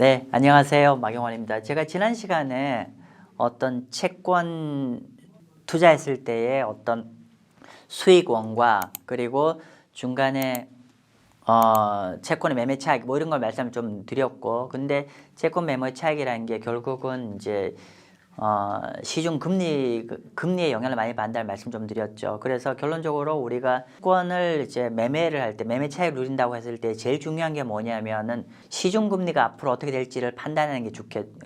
네, 안녕하세요. 마경원입니다. 제가 지난 시간에 어떤 채권 투자했을 때의 어떤 수익원과 그리고 중간에 채권의 매매 차익 뭐 이런 걸 말씀을 좀 드렸고, 근데 채권 매매 차익이라는 게 결국은 이제 시중 금리의 영향을 많이 받는다는 말씀 좀 드렸죠. 그래서 결론적으로 우리가 채권을 이제 매매를 할 때 매매 차익을 누린다고 했을 때 제일 중요한 게 뭐냐면은 시중 금리가 앞으로 어떻게 될지를 판단하는 게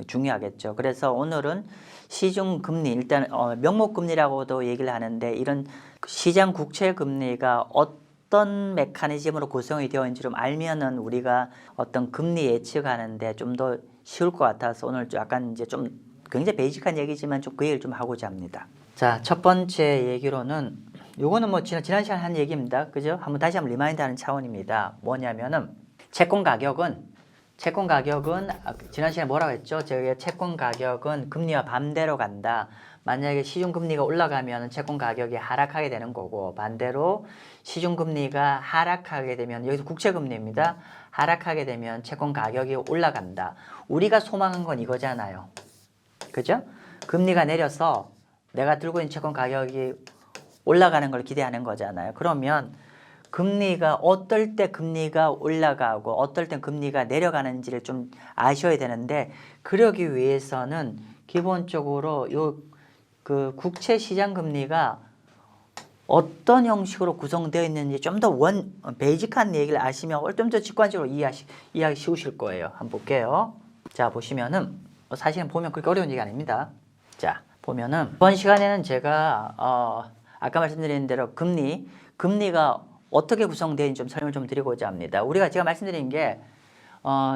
중요하겠죠. 그래서 오늘은 시중 금리, 일단 명목 금리라고도 얘기를 하는데, 이런 시장 국채 금리가 어떤 메커니즘으로 구성이 되어 있는지 좀 알면은 우리가 어떤 금리 예측하는데 좀 더 쉬울 것 같아서 오늘 약간 이제 좀 굉장히 베이직한 얘기지만 좀 그 얘기를 좀 하고자 합니다. 자, 첫 번째 얘기로는 요거는 뭐 지난 시간에 한 얘기입니다. 그죠? 다시 한번 리마인드 하는 차원입니다. 뭐냐면은 채권 가격은 지난 시간에 뭐라고 했죠? 저희 채권 가격은 금리와 반대로 간다. 만약에 시중금리가 올라가면 채권 가격이 하락하게 되는 거고, 반대로 시중금리가 하락하게 되면, 여기서 국채금리입니다. 하락하게 되면 채권 가격이 올라간다. 우리가 소망한 건 이거잖아요. 그죠? 금리가 내려서 내가 들고 있는 채권 가격이 올라가는 걸 기대하는 거잖아요. 그러면 금리가 어떨 때 금리가 올라가고 어떨 때 금리가 내려가는지를 좀 아셔야 되는데, 그러기 위해서는 기본적으로 그 국채 시장 금리가 어떤 형식으로 구성되어 있는지 좀 더 베이직한 얘기를 아시면 좀 더 직관적으로 이해하기 쉬우실 거예요. 한번 볼게요. 자, 보시면은 사실은 보면 그렇게 어려운 얘기 아닙니다. 자, 보면은 이번 시간에는 제가 아까 말씀드린 대로 금리가 어떻게 구성되어 있는지 좀 설명을 좀 드리고자 합니다. 제가 말씀드린 게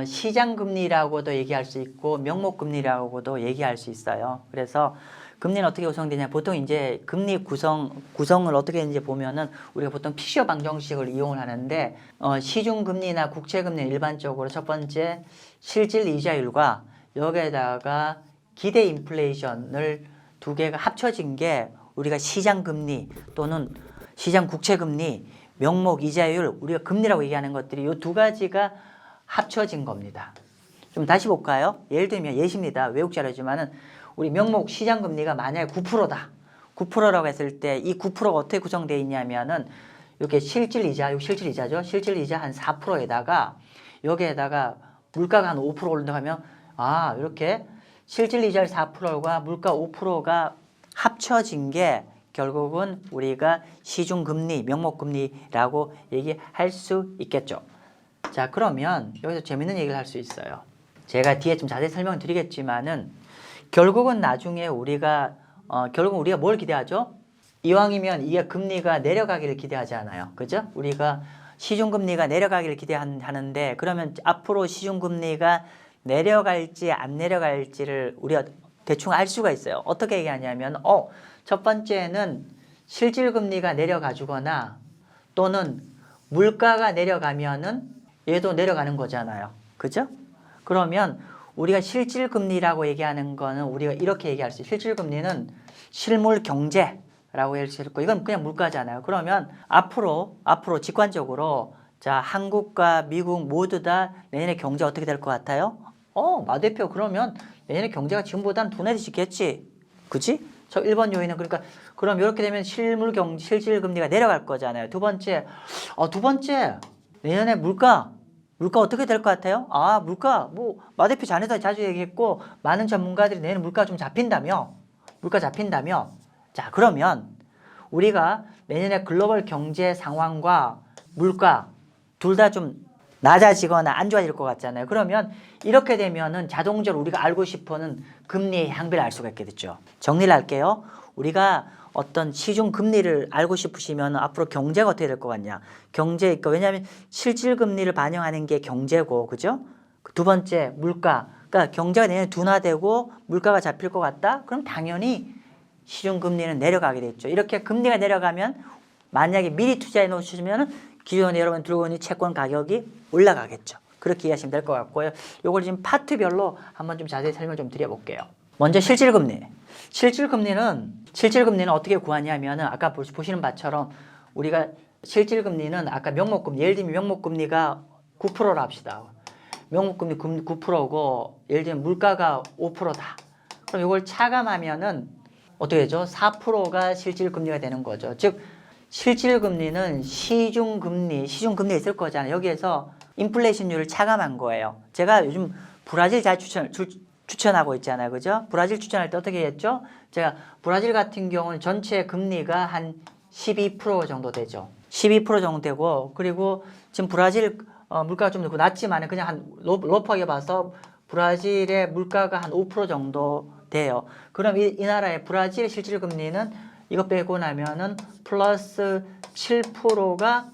시장 금리라고도 얘기할 수 있고 명목 금리라고도 얘기할 수 있어요. 그래서 금리는 어떻게 구성되냐, 보통 이제 금리 구성을 어떻게 했는지 보면은 우리가 보통 피셔 방정식을 이용을 하는데, 시중 금리나 국채 금리는 일반적으로 첫 번째 실질 이자율과 여기에다가 기대 인플레이션을 두 개가 합쳐진 게 우리가 시장 금리 또는 시장 국채 금리, 명목 이자율, 우리가 금리라고 얘기하는 것들이 이 두 가지가 합쳐진 겁니다. 좀 다시 볼까요? 예를 들면 예시입니다. 외국 자료지만은 우리 명목 시장 금리가 만약에 9%다. 9%라고 했을 때 이 9%가 어떻게 구성되어 있냐면은 이렇게 실질 이자죠. 실질 이자 한 4%에다가 여기에다가 물가가 한 5% 오른다고 하면, 이렇게 실질 이자율 4%과 물가 5%가 합쳐진 게 결국은 우리가 시중금리, 명목금리라고 얘기할 수 있겠죠. 자, 그러면 여기서 재밌는 얘기를 할 수 있어요. 제가 뒤에 좀 자세히 설명을 드리겠지만은 결국은 나중에 우리가 뭘 기대하죠? 이왕이면 이게 금리가 내려가기를 기대하잖아요. 그죠? 우리가 시중금리가 내려가기를 기대하는데, 그러면 앞으로 시중금리가 내려갈지 안 내려갈지를 우리가 대충 알 수가 있어요. 어떻게 얘기하냐면 첫 번째는 실질금리가 내려가주거나 또는 물가가 내려가면은 얘도 내려가는 거잖아요. 그죠? 그러면 우리가 실질금리라고 얘기하는 거는 우리가 이렇게 얘기할 수 있어요. 실질금리는 실물 경제라고 할 수 있고, 이건 그냥 물가잖아요. 그러면 앞으로 직관적으로, 자, 한국과 미국 모두 다 내년에 경제 어떻게 될 것 같아요? 마 대표, 그러면 내년에 경제가 지금보다는 둔해지겠지. 그치? 저 1번 요인은, 그러니까 그럼 이렇게 되면 실질금리가 내려갈 거잖아요. 두 번째, 내년에 물가 어떻게 될 것 같아요? 물가, 마 대표 자네도 자주 얘기했고 많은 전문가들이 내년에 물가 좀 잡힌다며. 자, 그러면 우리가 내년에 글로벌 경제 상황과 물가 둘 다 좀 낮아지거나 안 좋아질 것 같잖아요. 그러면 이렇게 되면은 자동적으로 우리가 알고 싶어하는 금리의 향배를 알 수가 있게 됐죠. 정리를 할게요. 우리가 어떤 시중 금리를 알고 싶으시면 앞으로 경제가 어떻게 될 것 같냐. 왜냐하면 실질 금리를 반영하는 게 경제고, 그죠? 두 번째, 물가. 그러니까 경제가 내년에 둔화되고 물가가 잡힐 것 같다? 그럼 당연히 시중 금리는 내려가게 됐죠. 이렇게 금리가 내려가면 만약에 미리 투자해 놓으시면 기존에 여러분 들고 있는 채권 가격이 올라가겠죠. 그렇게 이해하시면 될 것 같고요. 이걸 지금 파트별로 한번 좀 자세히 설명 좀 드려볼게요. 먼저 실질금리. 실질금리는 어떻게 구하냐면은 아까 보시는 바처럼 우리가 실질금리는 아까 명목금리, 예를 들면 명목금리가 9%라 합시다. 명목금리 9%고 예를 들면 물가가 5%다. 그럼 이걸 차감하면은 어떻게 되죠? 4%가 실질금리가 되는 거죠. 즉 실질금리는 시중금리가 있을 거잖아요. 여기에서 인플레이션율을 차감한 거예요. 제가 요즘 브라질 잘 추천하고 있잖아요. 그죠? 브라질 추천할 때 어떻게 했죠? 제가 브라질 같은 경우는 전체 금리가 한 12% 정도 되죠. 12% 정도 되고, 그리고 지금 브라질 물가가 좀 낮지만 그냥 한 로프하게 봐서 브라질의 물가가 한 5% 정도 돼요. 그럼 이 나라의 브라질 실질금리는 이거 빼고 나면은 플러스 7%가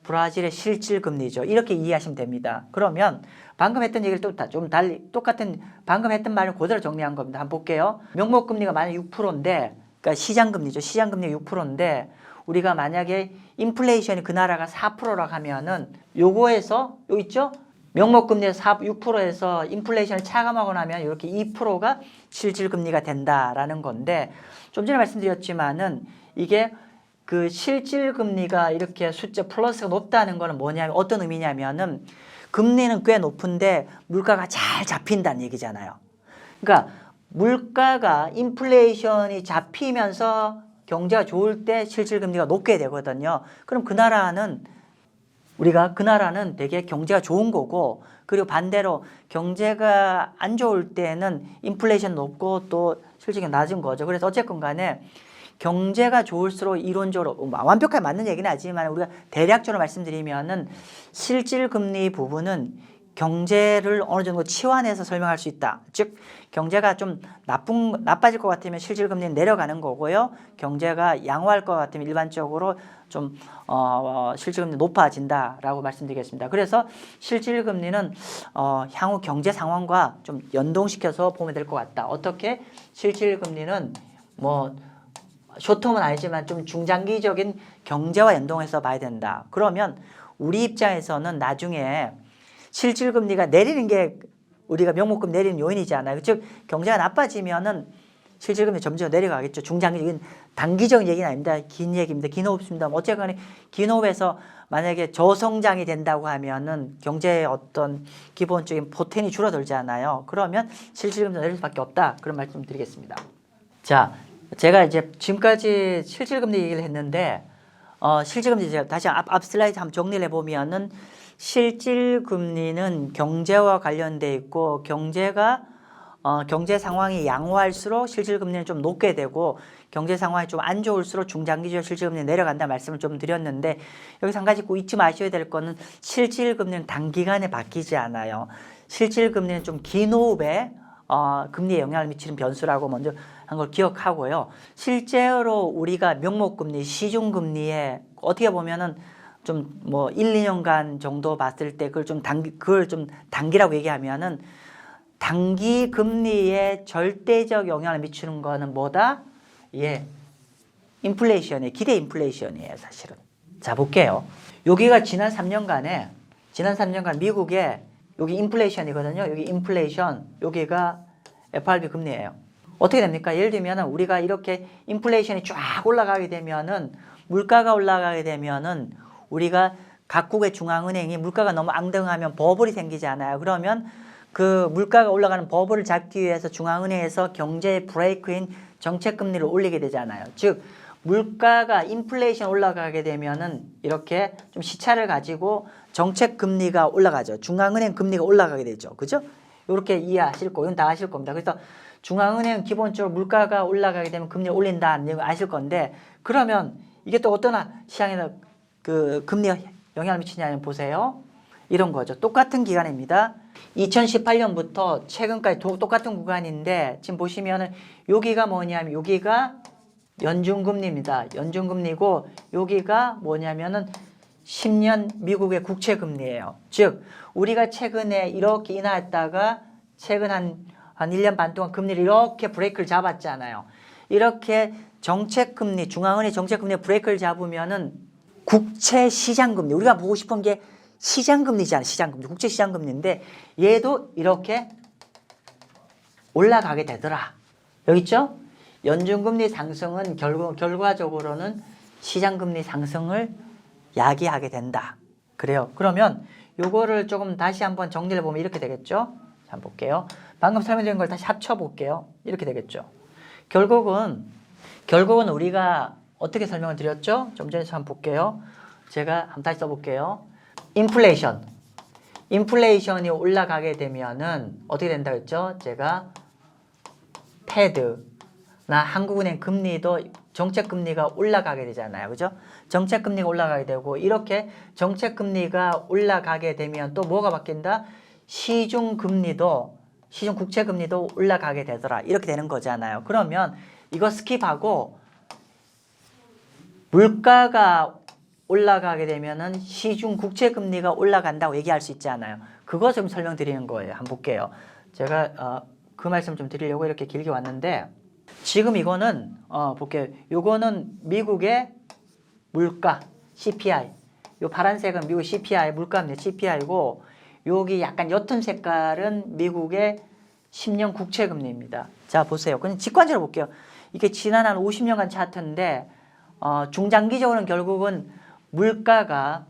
브라질의 실질금리죠. 이렇게 이해하시면 됩니다. 그러면 방금 했던 얘기를 또 좀 달리 똑같은 방금 했던 말을 그대로 정리한 겁니다. 한번 볼게요. 명목금리가 만약 6%인데 그러니까 시장금리죠. 시장금리가 6%인데 우리가 만약에 인플레이션이 그 나라가 4%라고 하면은 요거에서 요 있죠? 명목금리에서 6%에서 인플레이션을 차감하고 나면 이렇게 2%가 실질금리가 된다라는 건데 좀 전에 말씀드렸지만은 이게 그 실질금리가 이렇게 숫자 플러스가 높다는 거는 뭐냐면 어떤 의미냐면은 금리는 꽤 높은데 물가가 잘 잡힌다는 얘기잖아요. 그러니까 물가가 인플레이션이 잡히면서 경제가 좋을 때 실질금리가 높게 되거든요. 그럼 그 나라는 되게 경제가 좋은 거고 그리고 반대로 경제가 안 좋을 때는 인플레이션 높고 또 실질금리 낮은 거죠. 그래서 어쨌건 간에 경제가 좋을수록 이론적으로 완벽하게 맞는 얘기는 아니지만 우리가 대략적으로 말씀드리면은 실질금리 부분은 경제를 어느 정도 치환해서 설명할 수 있다. 즉 경제가 좀 나빠질 것 같으면 실질금리는 내려가는 거고요. 경제가 양호할 것 같으면 일반적으로 좀 실질금리 높아진다라고 말씀드리겠습니다. 그래서 실질금리는 향후 경제 상황과 좀 연동시켜서 보면 될 것 같다. 어떻게? 실질금리는 뭐 쇼텀은 아니지만 좀 중장기적인 경제와 연동해서 봐야 된다. 그러면 우리 입장에서는 나중에 실질금리가 내리는 게 우리가 명목금 내리는 요인이잖아요. 즉 경제가 나빠지면은 실질금리 점점 내려가겠죠. 중장기적인 단기적인 얘기는 아닙니다. 긴 얘기입니다. 긴 호흡입니다. 어쨌거나 긴 호흡에서 만약에 저성장이 된다고 하면은 경제의 어떤 기본적인 포텐이 줄어들잖아요. 그러면 실질금리 내릴 수밖에 없다. 그런 말씀 드리겠습니다. 자, 제가 이제 지금까지 실질금리 얘기를 했는데 실질금리 제가 다시 앞 슬라이드 한번 정리를 해보면은 실질금리는 경제와 관련돼 있고 경제 상황이 양호할수록 실질금리는 좀 높게 되고 경제 상황이 좀 안 좋을수록 중장기적 실질금리 내려간다 말씀을 좀 드렸는데 여기서 한 가지 꼭 잊지 마셔야 될 거는 실질금리는 단기간에 바뀌지 않아요. 실질금리는 좀 긴 호흡에 금리에 영향을 미치는 변수라고 먼저 한 걸 기억하고요. 실제로 우리가 명목금리, 시중금리에 어떻게 보면은 좀 뭐 1, 2년간 정도 봤을 때 그걸 좀 단기라고 얘기하면은 단기 금리에 절대적 영향을 미치는 거는 뭐다? 예. 인플레이션이에요. 기대 인플레이션이에요, 사실은. 자, 볼게요. 여기가 지난 3년간 미국의 여기 인플레이션이거든요. 여기 인플레이션, 여기가 FRB 금리예요. 어떻게 됩니까? 예를 들면 우리가 이렇게 인플레이션이 쫙 올라가게 되면은 물가가 올라가게 되면은 우리가 각국의 중앙은행이 물가가 너무 앙등하면 버블이 생기잖아요. 그러면 그 물가가 올라가는 버블을 잡기 위해서 중앙은행에서 경제의 브레이크인 정책금리를 올리게 되잖아요. 즉 물가가 인플레이션 올라가게 되면은 이렇게 좀 시차를 가지고 정책금리가 올라가죠. 중앙은행 금리가 올라가게 되죠. 그죠? 이렇게 이해하실 거고 이건 다 아실 겁니다. 그래서 중앙은행은 기본적으로 물가가 올라가게 되면 금리를 올린다는 걸 아실 건데 그러면 이게 또 어떤 시장에는 그 금리가 영향을 미치냐면 보세요. 이런 거죠. 똑같은 기간입니다. 2018년부터 최근까지 똑같은 구간인데 지금 보시면은 여기가 뭐냐면 여기가 연준금리입니다. 연준금리고 여기가 뭐냐면은 10년 미국의 국채금리예요. 즉 우리가 최근에 이렇게 인하했다가 최근 한 1년 반 동안 금리를 이렇게 브레이크를 잡았잖아요. 이렇게 정책금리, 중앙은행 정책금리에 브레이크를 잡으면은 국채 시장금리, 우리가 보고 싶은 게 시장금리잖아요. 시장금리, 국채 시장금리인데 얘도 이렇게 올라가게 되더라. 여기 있죠? 연준금리 상승은 결과적으로는 시장금리 상승을 야기하게 된다. 그래요. 그러면 요거를 조금 다시 한번 정리를 보면 이렇게 되겠죠. 자, 한번 볼게요. 방금 설명드린 걸 다시 합쳐 볼게요. 이렇게 되겠죠. 결국은 우리가 어떻게 설명을 드렸죠? 좀 전에 한번 볼게요. 제가 한번 다시 써볼게요. 인플레이션이 올라가게 되면은 어떻게 된다고 했죠? 제가 패드나 한국은행 금리도 정책금리가 올라가게 되잖아요. 그죠? 정책금리가 올라가게 되고, 이렇게 정책금리가 올라가게 되면 또 뭐가 바뀐다? 시중 국채금리도 올라가게 되더라. 이렇게 되는 거잖아요. 그러면 이거 스킵하고 물가가 올라가게 되면은 시중 국채금리가 올라간다고 얘기할 수 있잖아요. 그거 좀 설명드리는 거예요. 한번 볼게요. 제가 그 말씀 좀 드리려고 이렇게 길게 왔는데, 지금 이거는 볼게요. 요거는 미국의 물가 CPI. 요 파란색은 미국 CPI 물가입니다. CPI고, 여기 약간 옅은 색깔은 미국의 10년 국채금리입니다. 자, 보세요. 그냥 직관적으로 볼게요. 이게 지난 한 50년간 차트인데, 중장기적으로는 결국은 물가가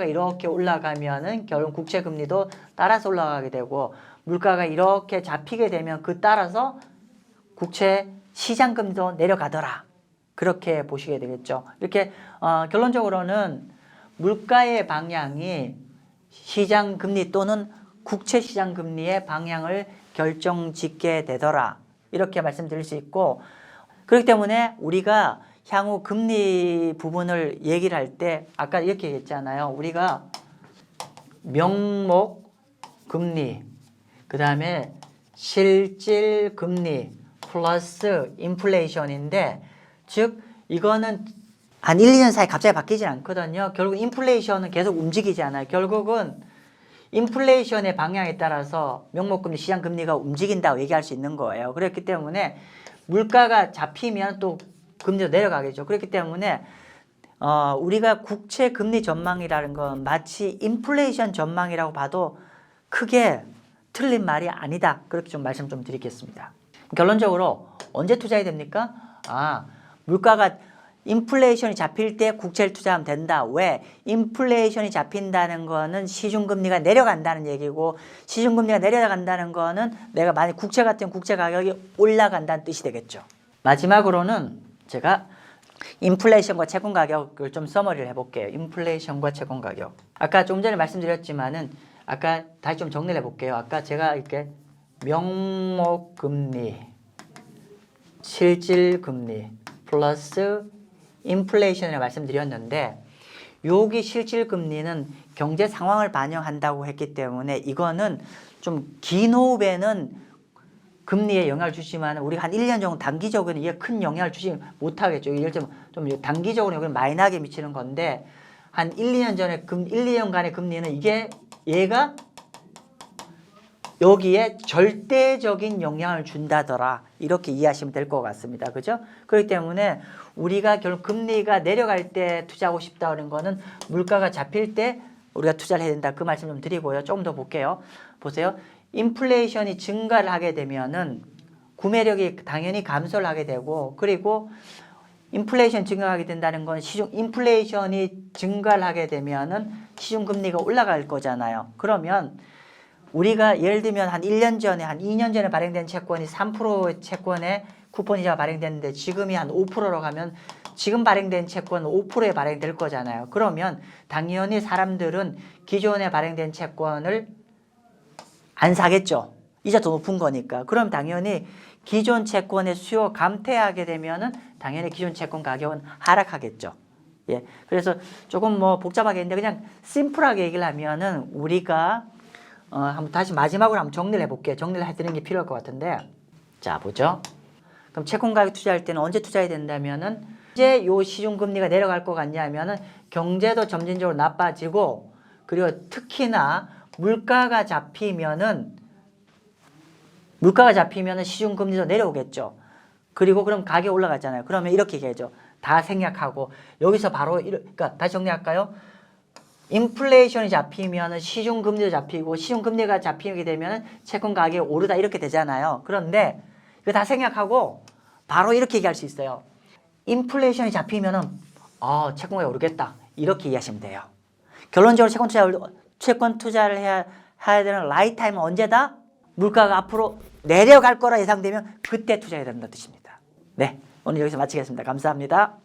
이렇게 올라가면은 결국 국채금리도 따라서 올라가게 되고, 물가가 이렇게 잡히게 되면 그 따라서 국채 시장금리도 내려가더라. 그렇게 보시게 되겠죠. 이렇게 결론적으로는 물가의 방향이 시장금리 또는 국채 시장금리의 방향을 결정짓게 되더라. 이렇게 말씀드릴 수 있고, 그렇기 때문에 우리가 향후 금리 부분을 얘기를 할 때 아까 이렇게 얘기했잖아요. 우리가 명목 금리, 그 다음에 실질 금리 플러스 인플레이션인데, 즉 이거는 한 1, 2년 사이에 갑자기 바뀌지 않거든요. 결국 인플레이션은 계속 움직이잖아요. 결국은 인플레이션의 방향에 따라서 명목금리, 시장금리가 움직인다고 얘기할 수 있는 거예요. 그렇기 때문에 물가가 잡히면 또 금리도 내려가겠죠. 그렇기 때문에 우리가 국채 금리 전망이라는 건 마치 인플레이션 전망이라고 봐도 크게 틀린 말이 아니다. 그렇게 좀 말씀 좀 드리겠습니다. 결론적으로 언제 투자해야 됩니까? 물가가 인플레이션이 잡힐 때 국채를 투자하면 된다. 왜? 인플레이션이 잡힌다는 거는 시중금리가 내려간다는 얘기고, 시중금리가 내려간다는 거는 내가 만약 국채 같은 국채 가격이 올라간다는 뜻이 되겠죠. 마지막으로는 제가 인플레이션과 채권 가격을 좀 서머리를 해볼게요. 인플레이션과 채권 가격. 아까 좀 전에 말씀드렸지만은, 아까 다시 좀 정리를 해볼게요. 아까 제가 이렇게 명목금리, 실질금리 플러스 인플레이션을 말씀드렸는데, 여기 실질금리는 경제 상황을 반영한다고 했기 때문에 이거는 좀 긴 호흡에는 금리에 영향을 주지만 우리가 한 1년 정도 단기적으로는 이게 큰 영향을 주지 못하겠죠. 예를 들면 좀 단기적으로 여기 마이너하게 미치는 건데, 한 1, 2년 전에 1, 2년간의 금리는 얘가 여기에 절대적인 영향을 준다더라. 이렇게 이해하시면 될 것 같습니다. 그죠? 그렇기 때문에 우리가 결국 금리가 내려갈 때 투자하고 싶다는 거는 물가가 잡힐 때 우리가 투자를 해야 된다. 그 말씀 좀 드리고요. 조금 더 볼게요. 보세요. 인플레이션이 증가를 하게 되면은 구매력이 당연히 감소를 하게 되고, 그리고 인플레이션 증가하게 된다는 건 인플레이션이 증가를 하게 되면은 시중금리가 올라갈 거잖아요. 그러면 우리가 예를 들면 한 1년 전에, 한 2년 전에 발행된 채권이 3% 채권에 쿠폰이자가 발행됐는데 지금이 한 5%로 가면 지금 발행된 채권은 5%에 발행될 거잖아요. 그러면 당연히 사람들은 기존에 발행된 채권을 안 사겠죠. 이자 더 높은 거니까. 그럼 당연히 기존 채권의 수요 감퇴하게 되면은 당연히 기존 채권 가격은 하락하겠죠. 예. 그래서 조금 뭐 복잡하게 했는데 그냥 심플하게 얘기를 하면은 우리가 한번 다시 마지막으로 한번 정리를 해볼게요. 정리를 해드리는 게 필요할 것 같은데, 자 보죠. 그럼 채권 가격 투자할 때는 언제 투자해야 된다면은, 이제 요 시중금리가 내려갈 것 같냐면은 경제도 점진적으로 나빠지고, 그리고 특히나 물가가 잡히면은 시중금리도 내려오겠죠. 그리고 그럼 가격 올라가잖아요. 그러면 이렇게 얘기하죠. 다 생략하고 여기서 바로 그러니까 다시 정리할까요? 인플레이션이 잡히면 시중금리도 잡히고, 시중금리가 잡히게 되면 채권 가격이 오르다 이렇게 되잖아요. 그런데 이거 다 생략하고 바로 이렇게 얘기할 수 있어요. 인플레이션이 잡히면은 채권 가격이 오르겠다. 이렇게 이해하시면 돼요. 결론적으로 채권 투자를 해야 되는 라이트 타임은 언제다? 물가가 앞으로 내려갈 거라 예상되면 그때 투자해야 된다는 뜻입니다. 네, 오늘 여기서 마치겠습니다. 감사합니다.